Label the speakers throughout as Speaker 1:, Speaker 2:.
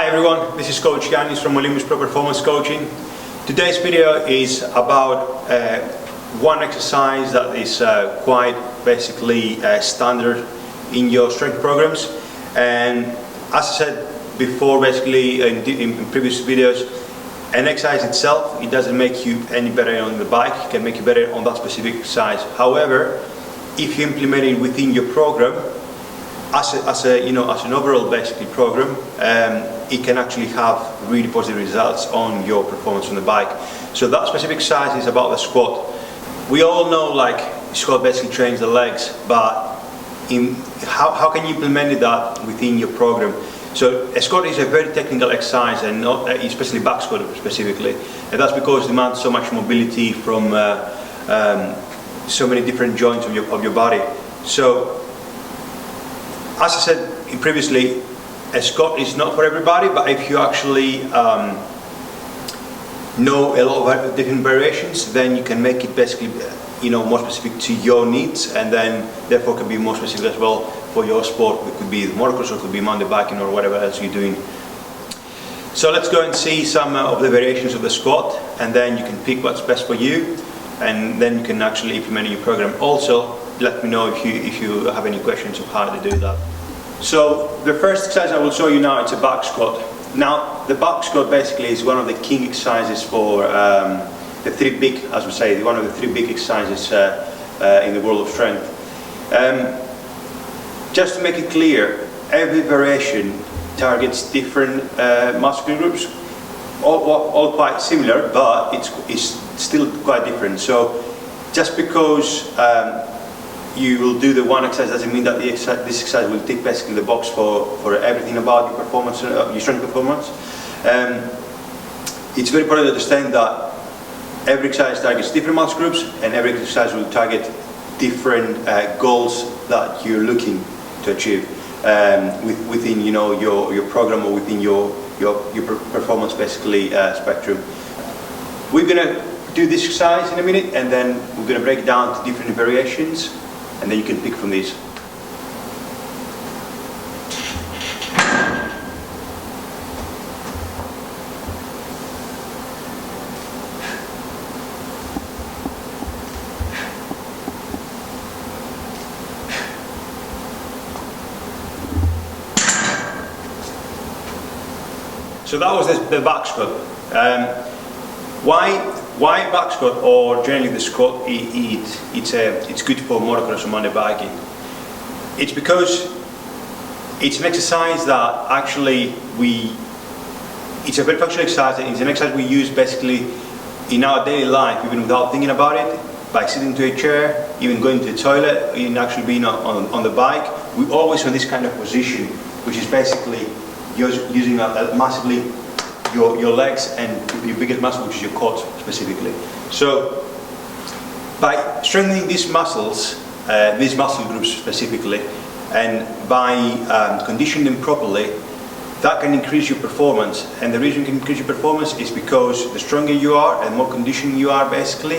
Speaker 1: Hi everyone, this is Coach Yanis from Olympus Pro Performance Coaching. Today's video is about one exercise that is quite basically standard in your strength programs. And as I said before, basically in previous videos, an exercise itself, it doesn't make you any better on the bike, it can make you better on that specific exercise. However, if you implement it within your program, as an overall basically program, it can actually have really positive results on your performance on the bike. So that specific exercise is about the squat. We all know like squat basically trains the legs, but how can you implement that within your program? So a squat is a very technical exercise, and not especially back squat specifically, and that's because it demands so much mobility from so many different joints of your body. So as I said previously, a squat is not for everybody, but if you actually know a lot of different variations, then you can make it basically more specific to your needs, and then therefore can be more specific as well for your sport. It could be motocross, or it could be mountain biking, or whatever else you're doing. So let's go and see some of the variations of the squat, and then you can pick what's best for you, and then you can actually implement in your program. Also, let me know if you have any questions of how to do that. So the first exercise I will show you now, it's a back squat. Now the back squat basically is one of the king exercises for the three big, as we say, one of the three big exercises in the world of strength. Just to make it clear, every variation targets different muscle groups, all quite similar, but it's still quite different. So just because you will do the one exercise doesn't mean that this exercise will tick basically the box for everything about your performance, your strength performance. It's very important to understand that every exercise targets different muscle groups, and every exercise will target different goals that you're looking to achieve within your program, or within your performance basically spectrum. We're gonna do this exercise in a minute, and then we're gonna break it down to different variations, and then you can pick from these. So that was the back squat. Why back squat, or generally the squat, it's good for motocross or mountain biking? It's because it's an exercise that actually it's a very functional exercise. It's an exercise we use basically in our daily life, even without thinking about it, by sitting into a chair, even going to the toilet, even actually being on the bike. We always in this kind of position, which is basically using massively your legs and your biggest muscle, which is your quads specifically. So by strengthening these muscles, these muscle groups specifically, and by conditioning them properly, that can increase your performance. And the reason it can increase your performance is because the stronger you are and more conditioned you are basically,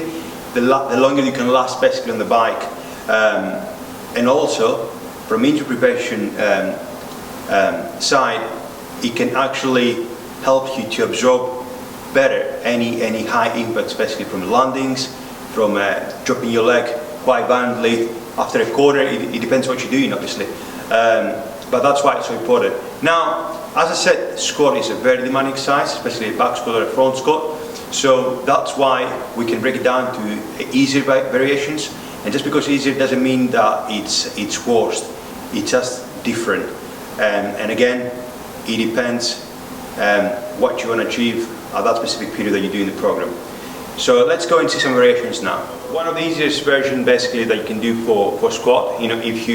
Speaker 1: the longer you can last basically on the bike. And also from injury prevention side, it can actually help you to absorb better any high impact, especially from landings, from dropping your leg quite violently after a corner. It depends what you're doing, obviously, but that's why it's so important. Now, as I said, squat is a very demanding exercise, especially a back squat or a front squat. So that's why we can break it down to easier variations. And just because it's easier doesn't mean that it's worse. It's just different. And again, it depends what you want to achieve at that specific period that you do in the program. So let's go and see some variations now. One of the easiest versions basically that you can do for squat, if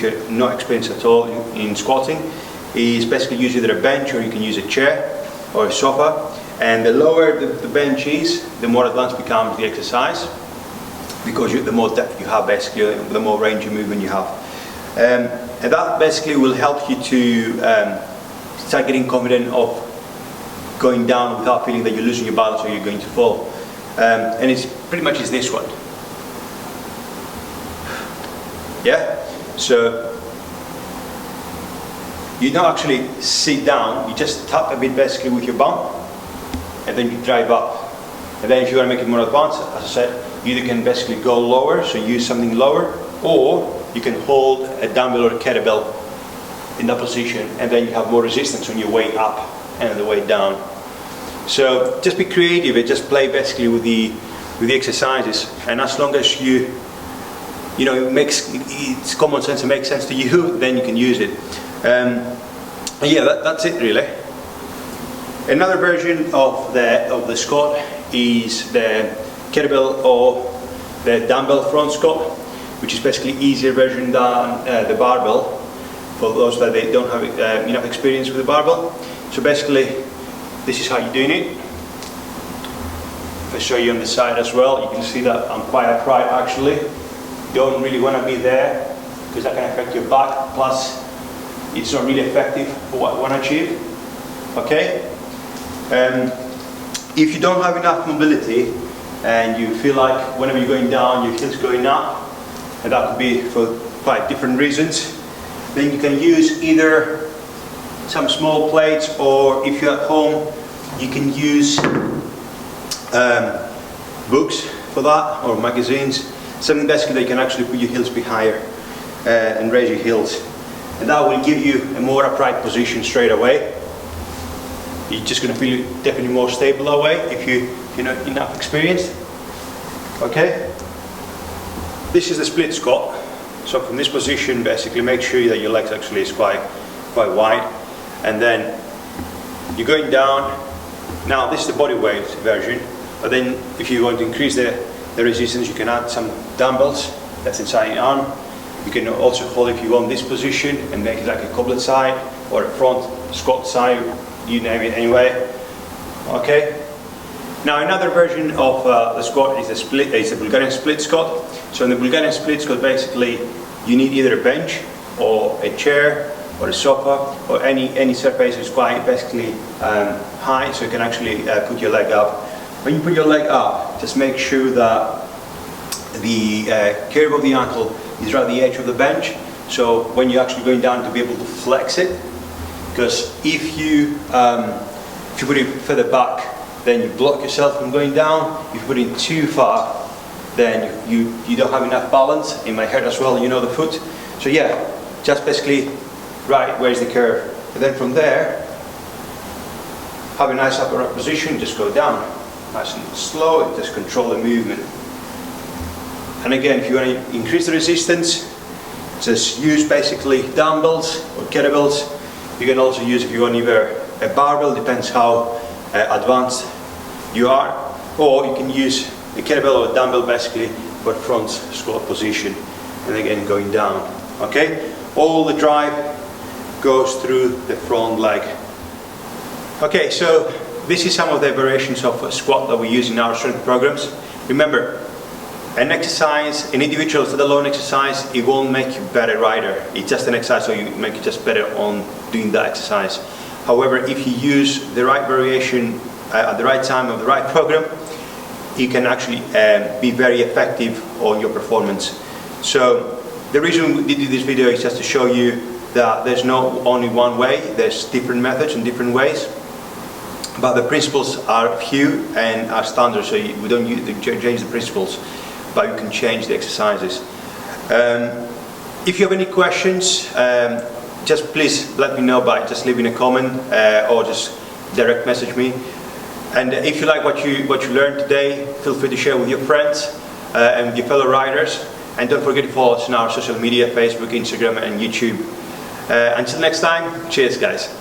Speaker 1: you're not experienced at all in squatting, is basically use either a bench, or you can use a chair or a sofa. And the lower the bench is, the more advanced becomes the exercise, because the more depth you have basically, the more range of movement you have. And that basically will help you to start getting confident of going down without feeling that you're losing your balance or you're going to fall. And it's pretty much is this one. Yeah? So you don't actually sit down, you just tap a bit basically with your bum, and then you drive up. And then if you want to make it more advanced, as I said, you either can basically go lower, so use something lower, or you can hold a dumbbell or a kettlebell in that position, and then you have more resistance on your way up and the way down. So just be creative and just play basically with the exercises, and as long as you know it's common sense and makes sense to you, then you can use it. Yeah, that's it really. Another version of the squat is the kettlebell or the dumbbell front squat, which is basically easier version than the barbell for those that they don't have enough experience with the barbell. So basically, this is how you're doing it. If I show you on the side as well, you can see that I'm quite upright actually. You don't really want to be there because that can affect your back, plus it's not really effective for what you want to achieve. Okay? If you don't have enough mobility and you feel like whenever you're going down your heel's going up, and that could be for quite different reasons, then you can use either some small plates, or if you're at home you can use books for that, or magazines, something basically that you can actually put your heels be higher and raise your heels, and that will give you a more upright position straight away. You're just going to feel definitely more stable that way if you're not enough experienced. Okay, this is the split squat. So from this position, basically make sure that your legs actually is quite wide, and then you're going down. Now this is the body weight version, but then if you want to increase the resistance, you can add some dumbbells that's inside your arm. You can also hold, if you want, this position and make it like a goblet side or a front squat side, you name it anyway. Okay. Now another version of the squat is the Bulgarian split squat. So in the Bulgarian split squat, basically you need either a bench or a chair or a sofa or any surface is quite basically high, so you can actually put your leg up. When you put your leg up, just make sure that the curve of the ankle is right at the edge of the bench, so when you're actually going down to be able to flex it, because if you put it further back, then you block yourself from going down. If you put it too far, then you don't have enough balance. In my head as well, you know, the foot. So yeah, just basically right where's the curve, and then from there have a nice upright position, just go down nice and slow, just control the movement. And again, if you want to increase the resistance, just use basically dumbbells or kettlebells. You can also use, if you want, either a barbell, depends how advanced you are, or you can use a kettlebell or a dumbbell basically for front squat position, and again going down. Okay, all the drive goes through the front leg. Okay, so this is some of the variations of a squat that we use in our strength programs. Remember, an exercise, an individual standalone exercise, it won't make you a better rider. It's just an exercise, so you make you just better on doing that exercise. However, if you use the right variation at the right time of the right program, you can actually be very effective on your performance. So the reason we did this video is just to show you that there's not only one way, there's different methods and different ways, but the principles are few and are standard, so we don't change the principles, but you can change the exercises. If you have any questions, just please let me know by just leaving a comment or just direct message me. And if you like what you learned today, feel free to share with your friends and with your fellow riders. And don't forget to follow us on our social media, Facebook, Instagram and YouTube. Until next time, cheers guys.